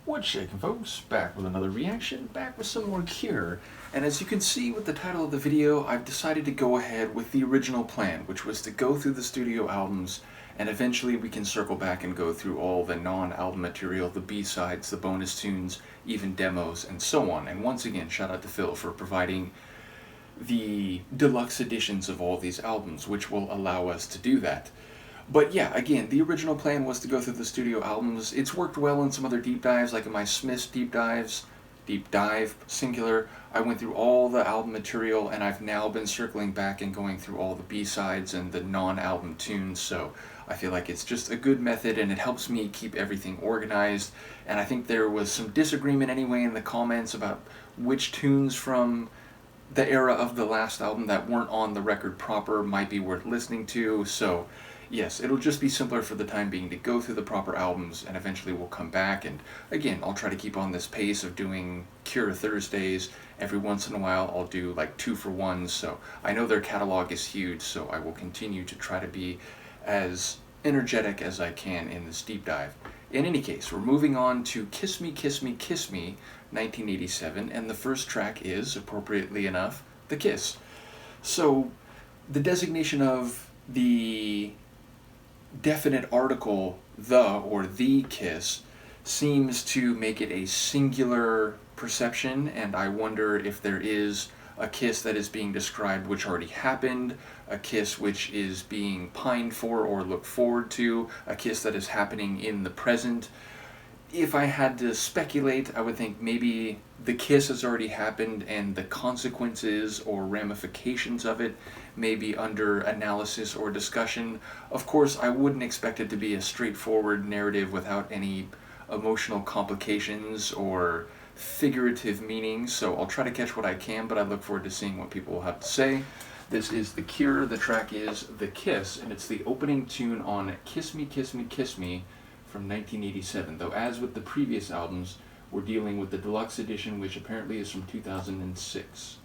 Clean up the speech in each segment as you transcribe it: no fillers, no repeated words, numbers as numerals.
What's shaking, folks? Back with another reaction, back with some more Cure. And as you can see with the title of the video, I've decided to go ahead with the original plan, which was to go through the studio albums, and eventually we can circle back and go through all the non-album material, the B-sides, the bonus tunes, even demos, and so on. And once again, shout out to Phil for providing the deluxe editions of all these albums, which will allow us to do that. But yeah, again, the original plan was to go through the studio albums. It's worked well in some other deep dives, like in my Smith's deep dive, singular. I went through all the album material, and I've now been circling back and going through all the B-sides and the non-album tunes, so I feel like it's just a good method, and it helps me keep everything organized. And I think there was some disagreement anyway in the comments about which tunes from the era of the last album that weren't on the record proper might be worth listening to, so yes, it'll just be simpler for the time being to go through the proper albums, and eventually we'll come back, and again, I'll try to keep on this pace of doing Cure Thursdays. Every once in a while I'll do like 2-for-1s, so I know their catalog is huge, so I will continue to try to be as energetic as I can in this deep dive. In any case, we're moving on to Kiss Me, Kiss Me, Kiss Me, 1987, and the first track is, appropriately enough, The Kiss. So, the designation of the definite article, the Kiss, seems to make it a singular perception, and I wonder if there is a kiss that is being described which already happened, a kiss which is being pined for or looked forward to, a kiss that is happening in the present. If I had to speculate, I would think maybe the kiss has already happened and the consequences or ramifications of it may be under analysis or discussion. Of course, I wouldn't expect it to be a straightforward narrative without any emotional complications or figurative meanings, so I'll try to catch what I can, but I look forward to seeing what people will have to say. This is The Cure, the track is The Kiss, and it's the opening tune on Kiss Me, Kiss Me, Kiss Me from 1987, though as with the previous albums, we're dealing with the deluxe edition, which apparently is from 2006.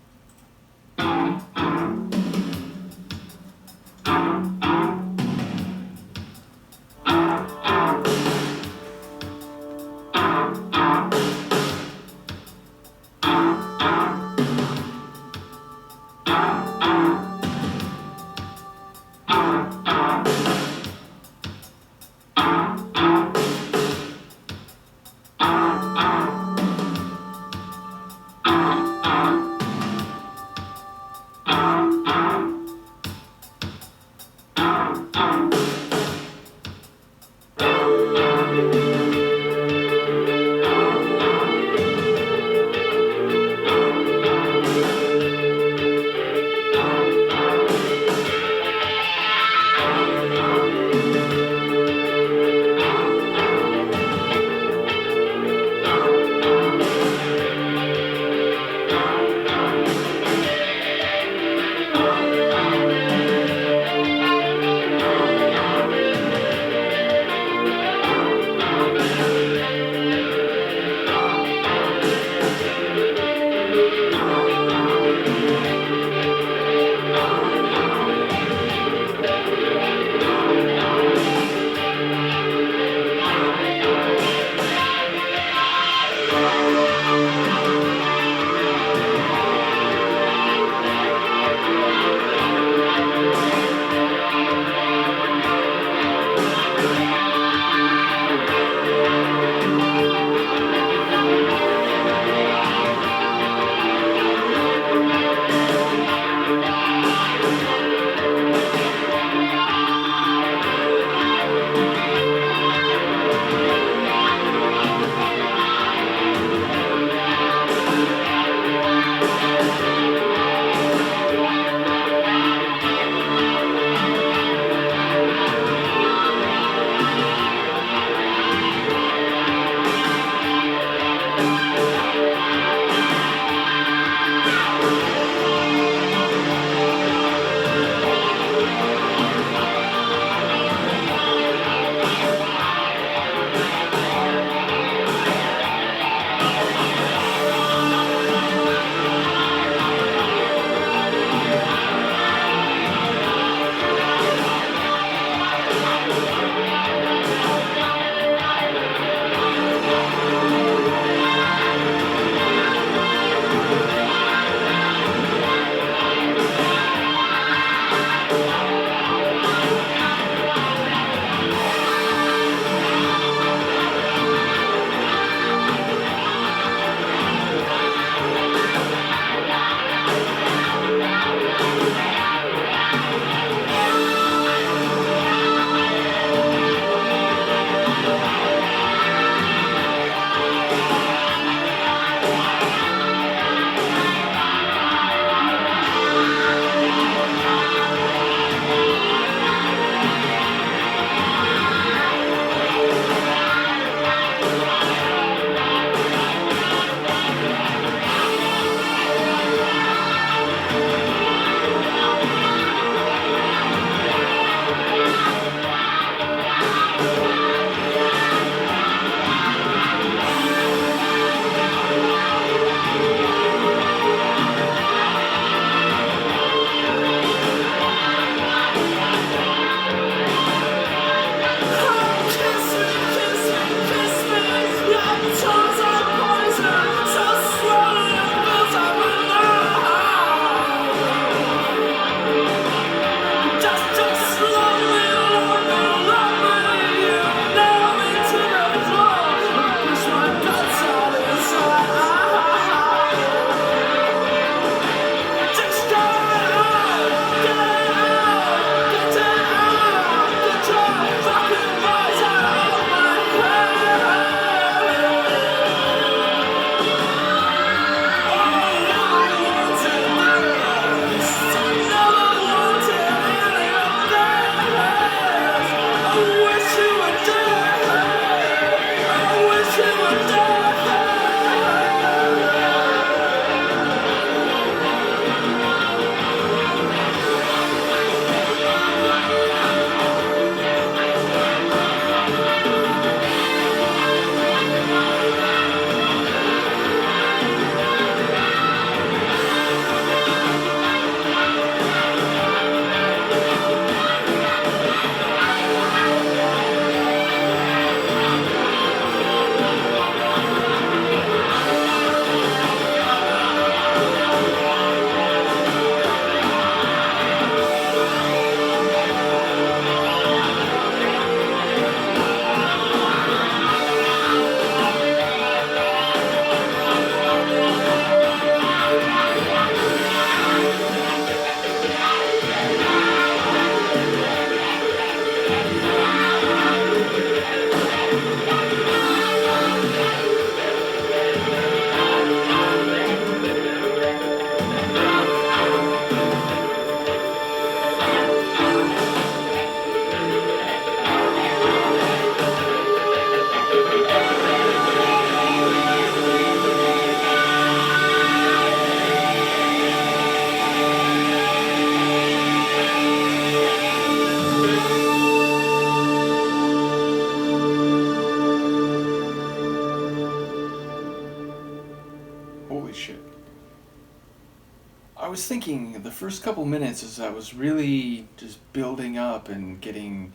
was thinking the first couple minutes as I was really just building up and getting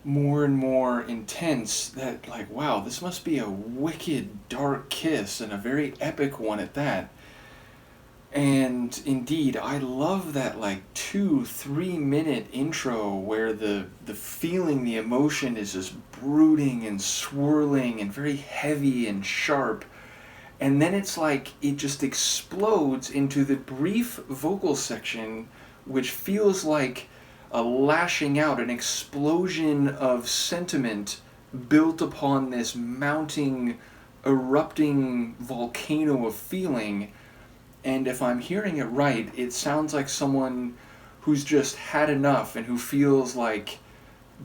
more and more intense, that like, wow, this must be a wicked dark kiss, and a very epic one at that. And indeed, I love that like 2-3 minute intro where the feeling, the emotion is just brooding and swirling and very heavy and sharp. And then it's like it just explodes into the brief vocal section, which feels like a lashing out, an explosion of sentiment built upon this mounting, erupting volcano of feeling. And if I'm hearing it right, it sounds like someone who's just had enough and who feels like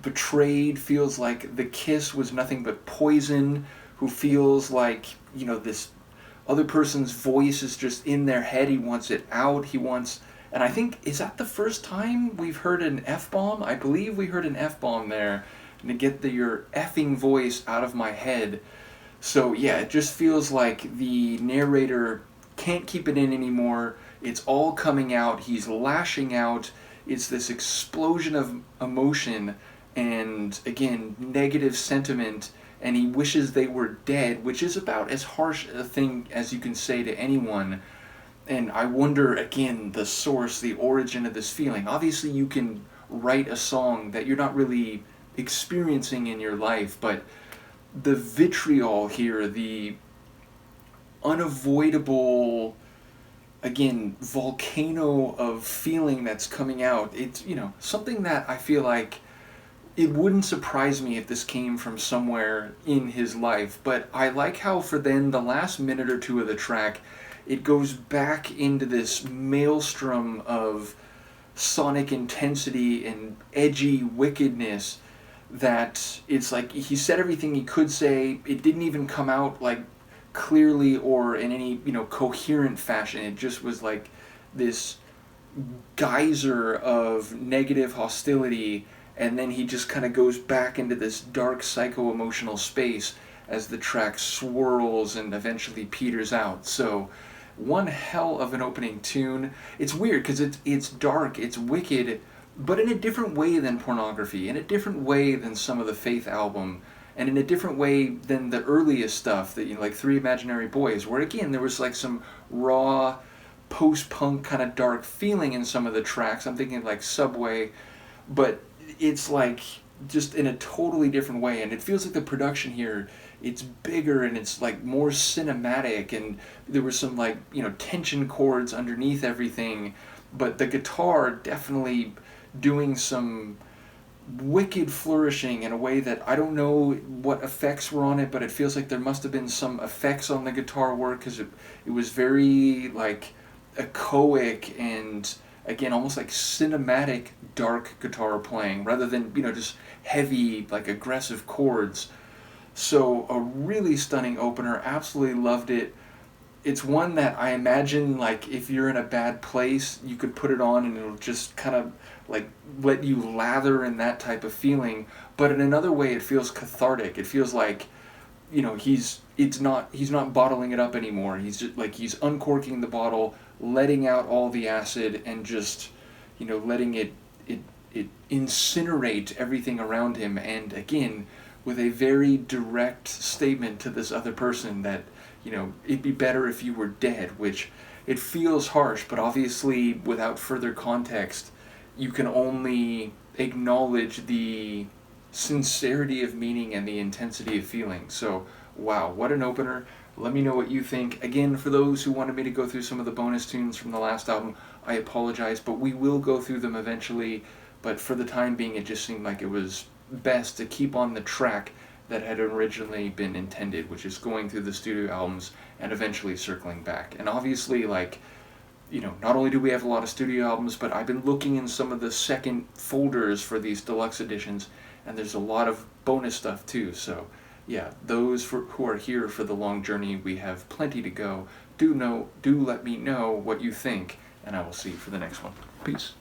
betrayed, feels like the kiss was nothing but poison, who feels like, this other person's voice is just in their head. He wants it out. He wants... And I think, is that the first time we've heard an F-bomb? I believe we heard an F-bomb there, to get your effing voice out of my head. So yeah, it just feels like the narrator can't keep it in anymore. It's all coming out. He's lashing out. It's this explosion of emotion and, again, negative sentiment, and he wishes they were dead, which is about as harsh a thing as you can say to anyone. And I wonder, again, the source, the origin of this feeling. Obviously, you can write a song that you're not really experiencing in your life, but the vitriol here, the unavoidable, again, volcano of feeling that's coming out, it's, something that I feel like it wouldn't surprise me if this came from somewhere in his life. But I like how for then the last minute or two of the track, it goes back into this maelstrom of sonic intensity and edgy wickedness that it's like he said everything he could say. It didn't even come out like clearly or in any, coherent fashion. It just was like this geyser of negative hostility, and then he just kind of goes back into this dark psycho-emotional space as the track swirls and eventually peters out. So one hell of an opening tune. It's weird because it's dark, it's wicked, but in a different way than Pornography, in a different way than some of the Faith album, and in a different way than the earliest stuff that, like Three Imaginary Boys, where again there was like some raw post-punk kind of dark feeling in some of the tracks. I'm thinking like Subway, but it's like just in a totally different way, and it feels like the production here, it's bigger and it's like more cinematic, and there was some like, tension chords underneath everything, but the guitar definitely doing some wicked flourishing in a way that I don't know what effects were on it, but it feels like there must have been some effects on the guitar work, because it was very like echoic and, again, almost like cinematic dark guitar playing rather than, just heavy, like aggressive chords. So a really stunning opener. Absolutely loved it. It's one that I imagine, like, if you're in a bad place, you could put it on and it'll just kind of like let you lather in that type of feeling. But in another way, it feels cathartic. It feels like, he's not bottling it up anymore. He's just like, he's uncorking the bottle, letting out all the acid, and just, letting it incinerate everything around him. And again, with a very direct statement to this other person that, it'd be better if you were dead, which it feels harsh, but obviously without further context, you can only acknowledge the sincerity of meaning and the intensity of feeling. So, wow, what an opener. Let me know what you think. Again, for those who wanted me to go through some of the bonus tunes from the last album, I apologize, but we will go through them eventually. But for the time being, it just seemed like it was best to keep on the track that had originally been intended, which is going through the studio albums and eventually circling back. And obviously, like, not only do we have a lot of studio albums, but I've been looking in some of the second folders for these deluxe editions, and there's a lot of bonus stuff too. So yeah, those who are here for the long journey, we have plenty to go. Do let me know what you think, and I will see you for the next one. Peace.